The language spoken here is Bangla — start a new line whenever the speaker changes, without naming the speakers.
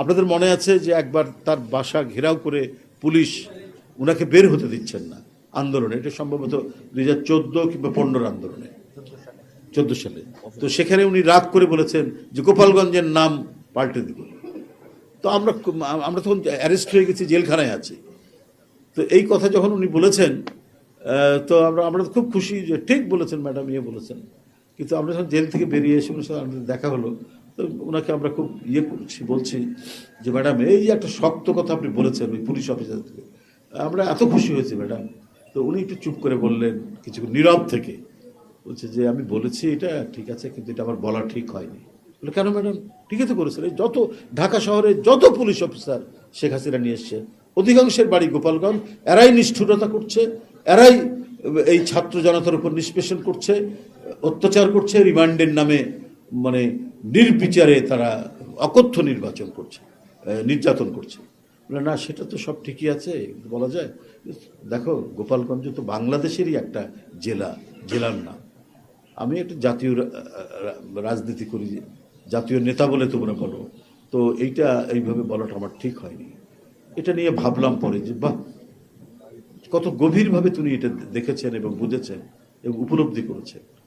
আপনাদের মনে আছে যে একবার তার বাসা ঘেরাও করে পুলিশ উনাকে বের হতে দিচ্ছেন না আন্দোলনে, এটা সম্ভবত 2014 কিংবা 15 আন্দোলনে, 14 সালে। তো সেখানে উনি রাগ করে বলেছেন যে গোপালগঞ্জের নাম পাল্টে দিব। তো আমরা তখন অ্যারেস্ট হয়ে গেছি, জেলখানায় আছি। তো এই কথা যখন উনি বলেছেন, তো আমরা খুব খুশি যে ঠিক বলেছেন ম্যাডাম, বলেছেন। কিন্তু আমরা যখন জেল থেকে বেরিয়ে এসে ওনার সাথে আমাদের দেখা হলো, তো ওনাকে আমরা খুব বলছি যে ম্যাডাম, এই যে একটা শক্ত কথা আপনি বলেছেন ওই পুলিশ অফিসার থেকে, আমরা এত খুশি হয়েছি ম্যাডাম। তো উনি একটু চুপ করে বললেন, কিছু নীরব থেকে বলছে যে আমি বলেছি এটা ঠিক আছে, কিন্তু এটা আমার বলা ঠিক হয়নি। বলে কেন ম্যাডাম, ঠিকই তো করেছেন। এই যত ঢাকা শহরে যত পুলিশ অফিসার শেখ হাসিনা নিয়ে এসছে, অধিকাংশের বাড়ি গোপালগঞ্জ, এরাই নিষ্ঠুরতা করছে, এরাই এই ছাত্র জনতার উপর নিষ্পেষণ করছে, অত্যাচার করছে, রিমান্ডের নামে মানে নির্বিচারে তারা অকথ্য নির্যাতন করছে। না, সেটা তো সব ঠিকই আছে, বলা যায়। দেখো, গোপালগঞ্জ তো বাংলাদেশেরই একটা জেলার নাম। আমি একটা জাতীয় রাজনীতি করি, জাতীয় নেতা বলে তোমরা বলো, তো এইভাবে বলাটা আমার ঠিক হয়নি। এটা নিয়ে ভাবলাম পরে যে বাহ, কত গভীরভাবে তিনি এটা দেখেছেন এবং বুঝেছেন এবং উপলব্ধি করেছেন।